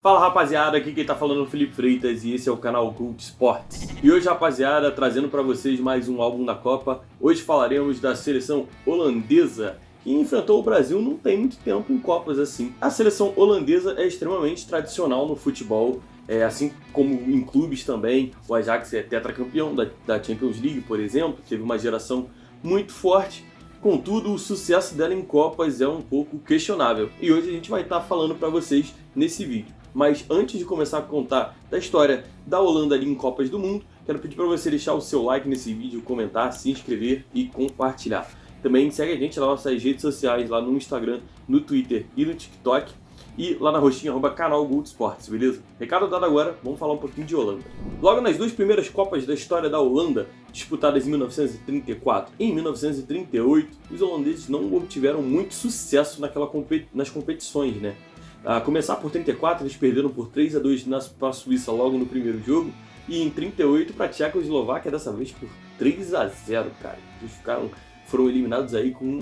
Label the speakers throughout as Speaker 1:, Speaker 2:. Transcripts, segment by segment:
Speaker 1: Fala rapaziada, aqui quem tá falando é o Felipe Freitas e esse é o canal Gold Sports. E hoje rapaziada, trazendo pra vocês mais um álbum da Copa. Hoje falaremos da seleção holandesa que enfrentou o Brasil não tem muito tempo em Copas assim. A seleção holandesa é extremamente tradicional no futebol, assim como em clubes também. O Ajax é tetracampeão da Champions League, por exemplo, teve uma geração muito forte. Contudo, o sucesso dela em Copas é um pouco questionável. E hoje a gente vai estar falando pra vocês nesse vídeo. Mas antes de começar a contar da história da Holanda ali em Copas do Mundo, quero pedir para você deixar o seu like nesse vídeo, comentar, se inscrever e compartilhar. Também segue a gente nas nossas redes sociais, lá no Instagram, no Twitter e no TikTok. E lá na roxinha, @canal Gold Sports, beleza? Recado dado agora, vamos falar um pouquinho de Holanda. Logo nas duas primeiras Copas da história da Holanda, disputadas em 1934 e em 1938, os holandeses não obtiveram muito sucesso nas competições, né? A começar por 34, eles perderam por 3-2 para a Suíça logo no primeiro jogo, e em 38 para a Tchecoslováquia, dessa vez por 3-0, cara. Eles foram eliminados aí com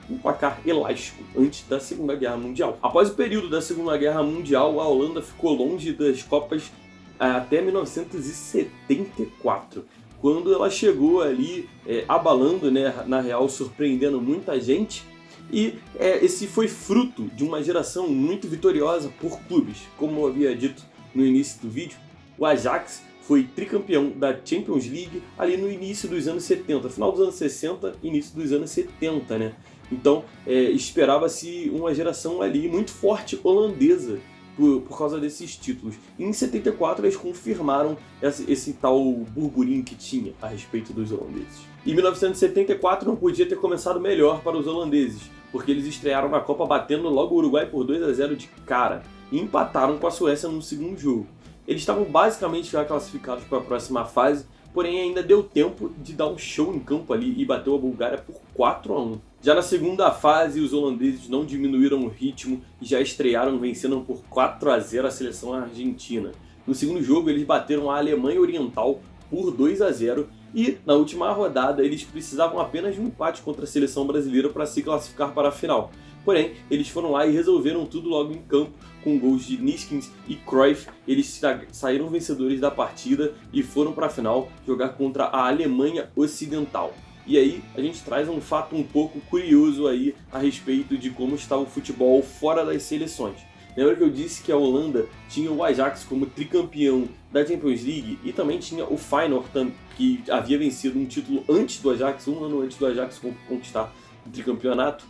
Speaker 1: um placar elástico antes da Segunda Guerra Mundial. Após o período da Segunda Guerra Mundial, a Holanda ficou longe das Copas até 1974, quando ela chegou ali abalando, né, na real, surpreendendo muita gente. E esse foi fruto de uma geração muito vitoriosa por clubes. Como eu havia dito no início do vídeo, o Ajax foi tricampeão da Champions League ali no início dos anos 70, final dos anos 60, início dos anos 70, né? Então esperava-se uma geração ali muito forte holandesa por causa desses títulos. E em 74 eles confirmaram esse tal burburinho que tinha a respeito dos holandeses. Em 1974 não podia ter começado melhor para os holandeses, porque eles estrearam na Copa batendo logo o Uruguai por 2-0 de cara e empataram com a Suécia no segundo jogo. Eles estavam basicamente já classificados para a próxima fase, porém ainda deu tempo de dar um show em campo ali e bateu a Bulgária por 4-1. Já na segunda fase, os holandeses não diminuíram o ritmo e já estrearam vencendo por 4-0 a seleção argentina. No segundo jogo, eles bateram a Alemanha Oriental por 2-0 e na última rodada eles precisavam apenas de um empate contra a seleção brasileira para se classificar para a final. Porém, eles foram lá e resolveram tudo logo em campo, com gols de Neeskens e Cruyff. Eles saíram vencedores da partida e foram para a final jogar contra a Alemanha Ocidental. E aí a gente traz um fato um pouco curioso aí a respeito de como está o futebol fora das seleções. Lembra que eu disse que a Holanda tinha o Ajax como tricampeão da Champions League e também tinha o Feyenoord, que havia vencido um título antes do Ajax, um ano antes do Ajax conquistar o tricampeonato.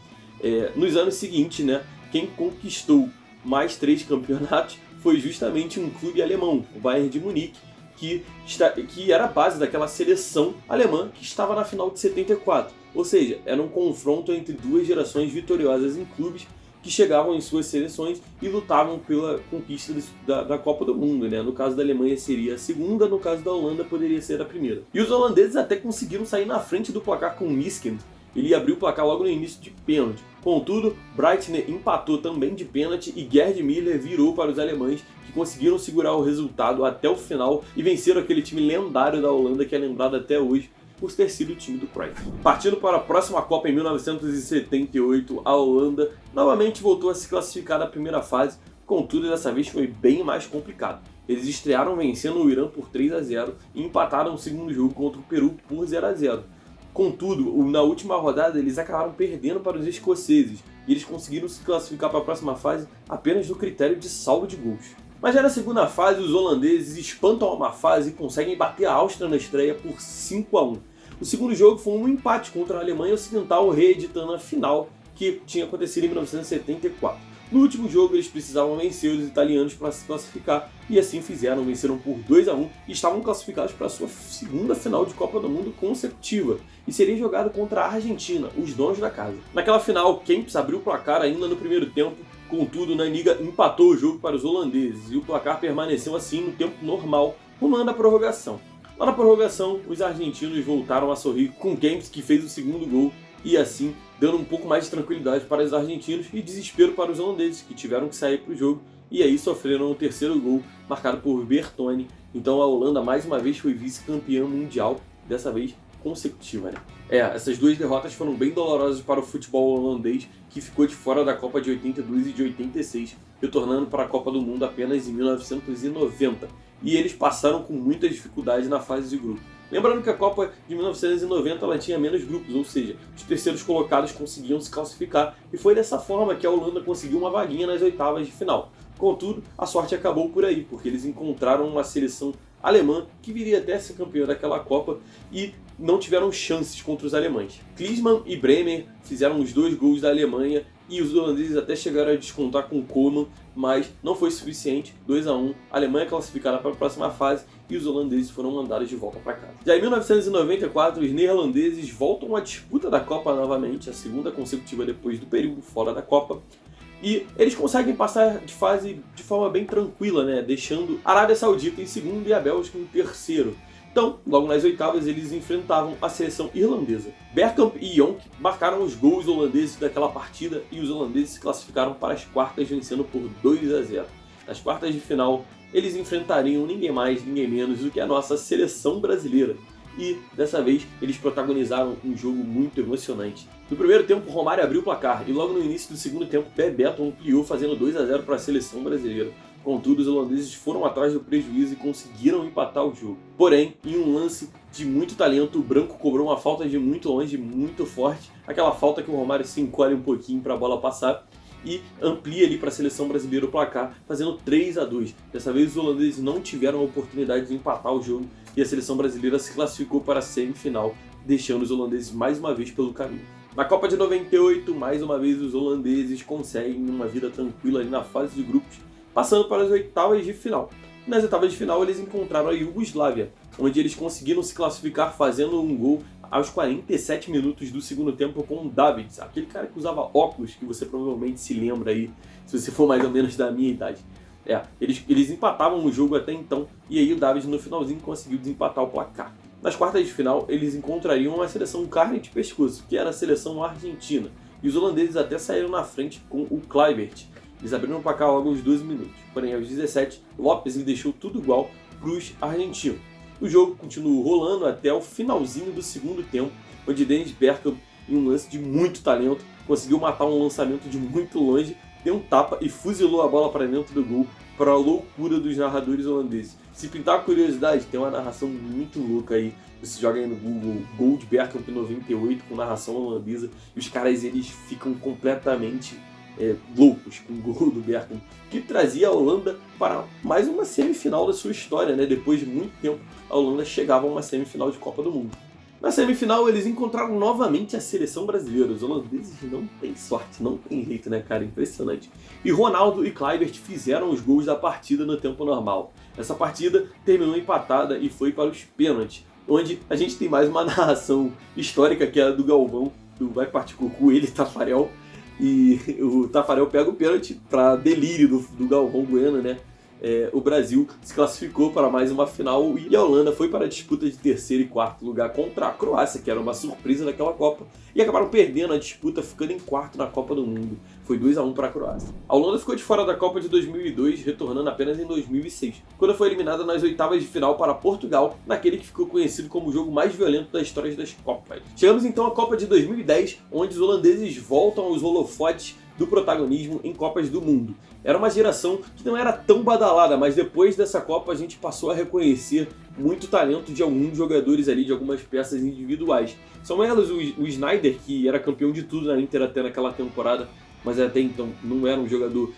Speaker 1: Nos anos seguintes, né, quem conquistou mais 3 campeonatos foi justamente um clube alemão, o Bayern de Munique, que era a base daquela seleção alemã que estava na final de 74. Ou seja, era um confronto entre duas gerações vitoriosas em clubes que chegavam em suas seleções e lutavam pela conquista da Copa do Mundo, né? No caso da Alemanha seria a segunda, no caso da Holanda poderia ser a primeira. E os holandeses até conseguiram sair na frente do placar com o Neeskens. Ele abriu o placar logo no início de pênalti. Contudo, Breitner empatou também de pênalti e Gerd Müller virou para os alemães, que conseguiram segurar o resultado até o final e venceram aquele time lendário da Holanda que é lembrado até hoje por ter sido o time do Cruyff. Partindo para a próxima Copa em 1978, a Holanda novamente voltou a se classificar na primeira fase, contudo dessa vez foi bem mais complicado. Eles estrearam vencendo o Irã por 3-0 e empataram o segundo jogo contra o Peru por 0-0. Contudo, na última rodada eles acabaram perdendo para os escoceses e eles conseguiram se classificar para a próxima fase apenas no critério de saldo de gols. Mas já na segunda fase, os holandeses espantam a má fase e conseguem bater a Áustria na estreia por 5-1. O segundo jogo foi um empate contra a Alemanha Ocidental, reeditando a final que tinha acontecido em 1974. No último jogo, eles precisavam vencer os italianos para se classificar, e assim fizeram, venceram por 2-1 e estavam classificados para a sua segunda final de Copa do Mundo consecutiva, e seria jogado contra a Argentina, os donos da casa. Naquela final, Kempis abriu o placar ainda no primeiro tempo, contudo, Nanninga empatou o jogo para os holandeses, e o placar permaneceu assim no tempo normal, rumando à prorrogação. Lá na prorrogação, os argentinos voltaram a sorrir com Kempis, que fez o segundo gol, e assim dando um pouco mais de tranquilidade para os argentinos e desespero para os holandeses, que tiveram que sair para o jogo e aí sofreram o terceiro gol, marcado por Bertone. Então a Holanda mais uma vez foi vice-campeã mundial, dessa vez consecutiva, né? Essas duas derrotas foram bem dolorosas para o futebol holandês, que ficou de fora da Copa de 82 e de 86, retornando para a Copa do Mundo apenas em 1990. E eles passaram com muita dificuldade na fase de grupo. Lembrando que a Copa de 1990 ela tinha menos grupos, ou seja, os terceiros colocados conseguiam se classificar, e foi dessa forma que a Holanda conseguiu uma vaguinha nas oitavas de final. Contudo, a sorte acabou por aí, porque eles encontraram uma seleção alemã que viria até ser campeã daquela Copa e não tiveram chances contra os alemães. Klinsmann e Bremer fizeram os 2 gols da Alemanha e os holandeses até chegaram a descontar com Koeman, mas não foi suficiente. 2-1, a Alemanha classificada para a próxima fase e os holandeses foram mandados de volta para casa. Já em 1994, os neerlandeses voltam à disputa da Copa novamente, a segunda consecutiva depois do período fora da Copa. E eles conseguem passar de fase de forma bem tranquila, né? Deixando a Arábia Saudita em segundo e a Bélgica em terceiro. Então, logo nas oitavas, eles enfrentavam a seleção irlandesa. Bergkamp e Jonk marcaram os gols holandeses daquela partida e os holandeses se classificaram para as quartas, vencendo por 2-0. Nas quartas de final, eles enfrentariam ninguém mais, ninguém menos do que a nossa seleção brasileira. E, dessa vez, eles protagonizaram um jogo muito emocionante. No primeiro tempo, Romário abriu o placar e logo no início do segundo tempo, Bebeto ampliou, fazendo 2-0 para a seleção brasileira. Contudo, os holandeses foram atrás do prejuízo e conseguiram empatar o jogo. Porém, em um lance de muito talento, o branco cobrou uma falta de muito longe, muito forte. Aquela falta que o Romário se encolhe um pouquinho para a bola passar e amplia ali para a seleção brasileira o placar, fazendo 3-2. Dessa vez, os holandeses não tiveram a oportunidade de empatar o jogo e a seleção brasileira se classificou para a semifinal, deixando os holandeses mais uma vez pelo caminho. Na Copa de 98, mais uma vez os holandeses conseguem uma vida tranquila ali na fase de grupos, passando para as oitavas de final. Nas oitavas de final eles encontraram a Iugoslávia, onde eles conseguiram se classificar fazendo um gol aos 47 minutos do segundo tempo com o Davids, aquele cara que usava óculos, que você provavelmente se lembra aí, se você for mais ou menos da minha idade. Eles empatavam o jogo até então, e aí o Davids no finalzinho conseguiu desempatar o placar. Nas quartas de final, eles encontrariam uma seleção carne de pescoço, que era a seleção argentina, e os holandeses até saíram na frente com o Kluivert. Eles abriram o placar logo aos 12 minutos, porém aos 17, Lopes deixou tudo igual para os argentinos. O jogo continuou rolando até o finalzinho do segundo tempo, onde Dennis Bergkamp, em um lance de muito talento, conseguiu matar um lançamento de muito longe, deu um tapa e fuzilou a bola para dentro do gol, para a loucura dos narradores holandeses. Se pintar curiosidade, tem uma narração muito louca aí. Você joga aí no Google, gol de Bergkamp 98 com narração holandesa, e os caras eles ficam completamente loucos com o gol do Bergkamp, que trazia a Holanda para mais uma semifinal da sua história, né? Depois de muito tempo, a Holanda chegava a uma semifinal de Copa do Mundo. Na semifinal, eles encontraram novamente a seleção brasileira. Os holandeses não têm sorte, não tem jeito, né, cara? Impressionante. E Ronaldo e Kluivert fizeram os gols da partida no tempo normal. Essa partida terminou empatada e foi para os pênaltis, onde a gente tem mais uma narração histórica, que é a do Galvão, do Vai Partir Cucu, ele e Tafarel. E o Tafarel pega o pênalti para delírio do Galvão Bueno, né? O Brasil se classificou para mais uma final e a Holanda foi para a disputa de terceiro e quarto lugar contra a Croácia, que era uma surpresa daquela Copa, e acabaram perdendo a disputa, ficando em quarto na Copa do Mundo. Foi 2-1 para a Croácia. A Holanda ficou de fora da Copa de 2002, retornando apenas em 2006, quando foi eliminada nas oitavas de final para Portugal, naquele que ficou conhecido como o jogo mais violento da história das Copas. Chegamos então à Copa de 2010, onde os holandeses voltam aos holofotes do protagonismo em Copas do Mundo. Era uma geração que não era tão badalada, mas depois dessa Copa a gente passou a reconhecer muito talento de alguns jogadores ali, de algumas peças individuais. São elas o Sneijder, que era campeão de tudo na Inter até naquela temporada, mas até então não era um jogador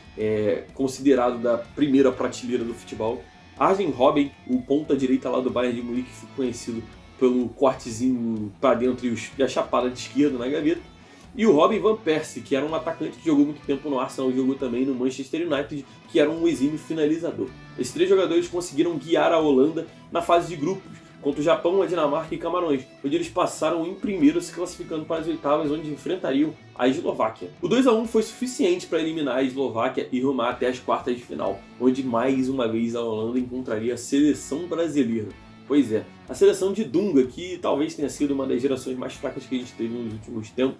Speaker 1: considerado da primeira prateleira do futebol. Arjen Robben, o ponta-direita lá do Bayern de Munique, ficou conhecido pelo cortezinho para dentro e a chapada de esquerda na gaveta. E o Robin Van Persie, que era um atacante que jogou muito tempo no Arsenal e jogou também no Manchester United, que era um exímio finalizador. Esses três jogadores conseguiram guiar a Holanda na fase de grupos, contra o Japão, a Dinamarca e Camarões, onde eles passaram em primeiro, se classificando para as oitavas, onde enfrentariam a Eslováquia. O 2-1 foi suficiente para eliminar a Eslováquia e rumar até as quartas de final, onde mais uma vez a Holanda encontraria a seleção brasileira. Pois é, a seleção de Dunga, que talvez tenha sido uma das gerações mais fracas que a gente teve nos últimos tempos,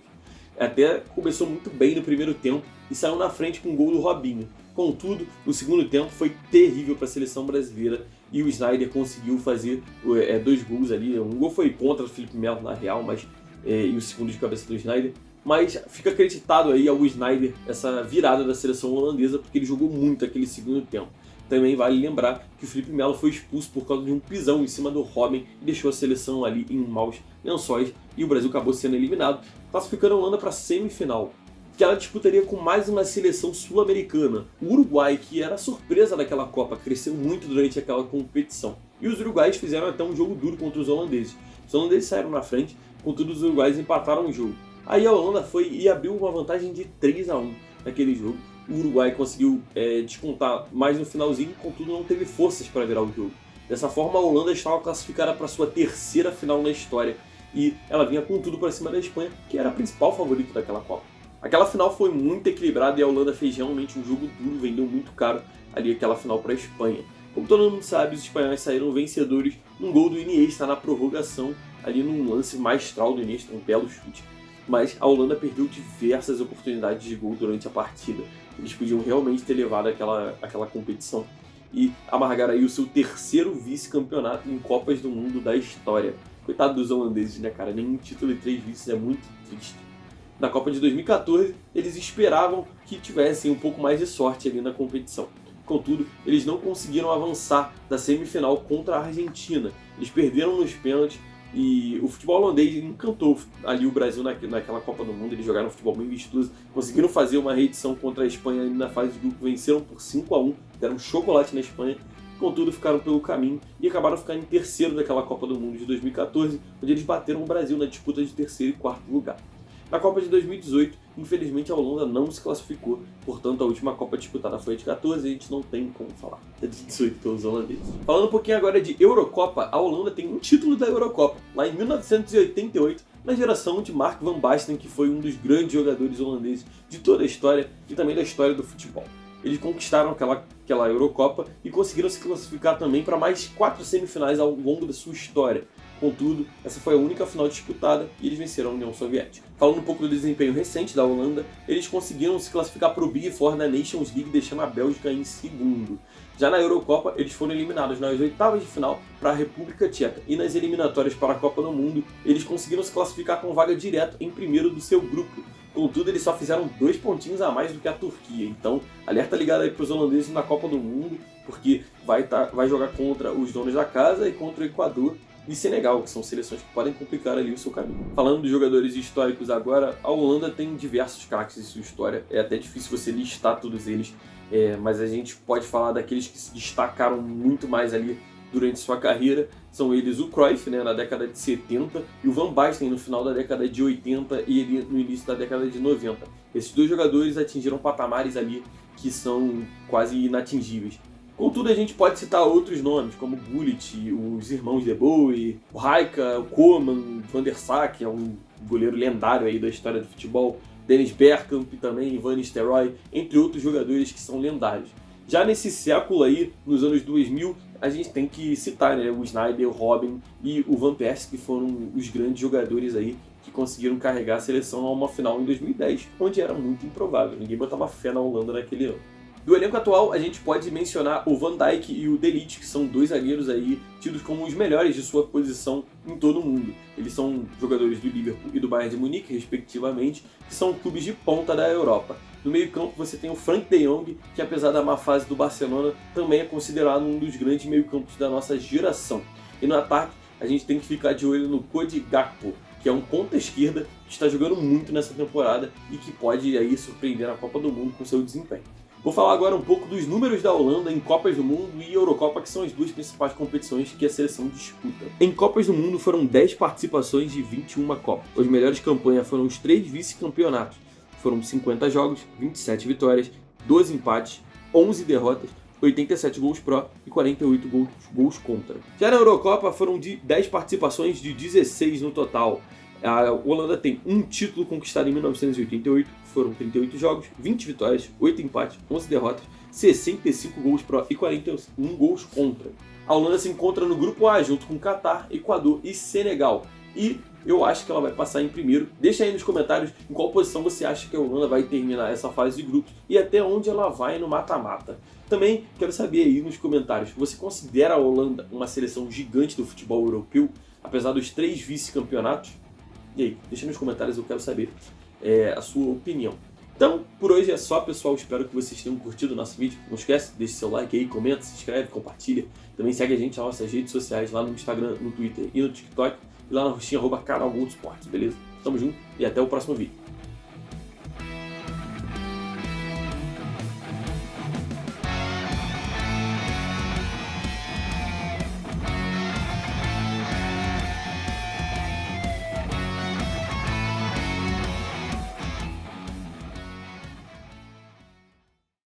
Speaker 1: até começou muito bem no primeiro tempo e saiu na frente com o gol do Robinho. Contudo, o segundo tempo foi terrível para a seleção brasileira e o Sneijder conseguiu fazer 2 gols ali. Um gol foi contra o Felipe Melo na real, mas e o segundo de cabeça do Sneijder. mas fica acreditado aí ao Sneijder essa virada da seleção holandesa, porque ele jogou muito aquele segundo tempo. Também vale lembrar que o Felipe Melo foi expulso por causa de um pisão em cima do Robben e deixou a seleção ali em maus lençóis, e o Brasil acabou sendo eliminado, classificando a Holanda para a semifinal, que ela disputaria com mais uma seleção sul-americana. O Uruguai, que era a surpresa daquela Copa, cresceu muito durante aquela competição. E os uruguaios fizeram até um jogo duro contra os holandeses. Os holandeses saíram na frente, contudo os uruguaios empataram o jogo. Aí a Holanda foi e abriu uma vantagem de 3-1 naquele jogo. O Uruguai conseguiu descontar mais no finalzinho, contudo não teve forças para virar o jogo. Dessa forma, a Holanda estava classificada para sua terceira final na história, e ela vinha com tudo para cima da Espanha, que era a principal favorita daquela Copa. Aquela final foi muito equilibrada e a Holanda fez realmente um jogo duro, vendeu muito caro ali aquela final para a Espanha. Como todo mundo sabe, os espanhóis saíram vencedores num gol do Iniesta na prorrogação, ali num lance maestral do Iniesta, um belo chute. Mas a Holanda perdeu diversas oportunidades de gol durante a partida. Eles podiam realmente ter levado aquela competição e amargar aí o seu terceiro vice-campeonato em Copas do Mundo da história. Coitado dos holandeses, né, cara? Nenhum título e 3 vices é muito triste. Na Copa de 2014, eles esperavam que tivessem um pouco mais de sorte ali na competição. Contudo, eles não conseguiram avançar da semifinal contra a Argentina. Eles perderam nos pênaltis e o futebol holandês encantou ali o Brasil naquela Copa do Mundo. Eles jogaram futebol bem vistoso, conseguiram fazer uma reedição contra a Espanha ali na fase de grupo, venceram por 5-1, deram um chocolate na Espanha. Contudo, ficaram pelo caminho e acabaram ficando em terceiro daquela Copa do Mundo de 2014, onde eles bateram o Brasil na disputa de terceiro e quarto lugar. Na Copa de 2018, infelizmente a Holanda não se classificou, portanto a última Copa disputada foi a de 14 e a gente não tem como falar da de 18 pelos holandeses. Falando um pouquinho agora de Eurocopa, a Holanda tem um título da Eurocopa, lá em 1988, na geração de Mark van Basten, que foi um dos grandes jogadores holandeses de toda a história e também da história do futebol. Eles conquistaram aquela Eurocopa e conseguiram se classificar também para mais 4 semifinais ao longo da sua história. Contudo, essa foi a única final disputada e eles venceram a União Soviética. Falando um pouco do desempenho recente da Holanda, eles conseguiram se classificar para o Big Four da Nations League, deixando a Bélgica em segundo. Já na Eurocopa, eles foram eliminados nas oitavas de final para a República Tcheca, e nas eliminatórias para a Copa do Mundo, eles conseguiram se classificar com vaga direto em primeiro do seu grupo. Contudo, eles só fizeram 2 pontinhos a mais do que a Turquia. Então, alerta ligado aí para os holandeses na Copa do Mundo, porque vai jogar contra os donos da casa e contra o Equador e Senegal, que são seleções que podem complicar ali o seu caminho. Falando de jogadores históricos agora, a Holanda tem diversos craques em sua história. É até difícil você listar todos eles, mas a gente pode falar daqueles que se destacaram muito mais ali durante sua carreira. São eles o Cruyff, né, na década de 70, e o Van Basten no final da década de 80 e ele no início da década de 90. Esses dois jogadores atingiram patamares ali que são quase inatingíveis. Contudo, a gente pode citar outros nomes, como Gullit, os irmãos De Boer, o Rijka, o Koeman, Van der Sar, que é um goleiro lendário aí da história do futebol, Dennis Bergkamp também, Van Nistelrooy, entre outros jogadores que são lendários. Já nesse século aí, nos anos 2000, a gente tem que citar, né, o Sneijder, o Robben e o Van Persie, que foram os grandes jogadores aí que conseguiram carregar a seleção a uma final em 2010, onde era muito improvável, ninguém botava fé na Holanda naquele ano. Do elenco atual, a gente pode mencionar o Van Dijk e o De Ligt, que são dois zagueiros aí tidos como os melhores de sua posição em todo o mundo. Eles são jogadores do Liverpool e do Bayern de Munique, respectivamente, que são clubes de ponta da Europa. No meio-campo você tem o Frank de Jong, que apesar da má fase do Barcelona, também é considerado um dos grandes meio-campos da nossa geração. E no ataque, a gente tem que ficar de olho no Cody Gakpo, que é um ponta-esquerda que está jogando muito nessa temporada e que pode aí surpreender na Copa do Mundo com seu desempenho. Vou falar agora um pouco dos números da Holanda em Copas do Mundo e Eurocopa, que são as duas principais competições que a seleção disputa. Em Copas do Mundo foram 10 participações de 21 Copas. As melhores campanhas foram os 3 vice-campeonatos. Foram 50 jogos, 27 vitórias, 12 empates, 11 derrotas, 87 gols pró e 48 gols contra. Já na Eurocopa foram de 10 participações de 16 no total. A Holanda tem um título conquistado em 1988, foram 38 jogos, 20 vitórias, 8 empates, 11 derrotas, 65 gols pró e 41 gols contra. A Holanda se encontra no grupo A junto com Catar, Equador e Senegal. E eu acho que ela vai passar em primeiro. Deixa aí nos comentários em qual posição você acha que a Holanda vai terminar essa fase de grupos e até onde ela vai no mata-mata. Também quero saber aí nos comentários, você considera a Holanda uma seleção gigante do futebol europeu, apesar dos 3 vice-campeonatos? E aí, deixa nos comentários, eu quero saber. a sua opinião. Então, por hoje é só, pessoal. Espero que vocês tenham curtido o nosso vídeo. Não esquece, deixe seu like aí, comenta, se inscreve, compartilha. Também segue a gente nas nossas redes sociais, lá no Instagram, no Twitter e no TikTok. E lá na roxinha, @canal Gol de Esportes, beleza? Tamo junto e até o próximo vídeo.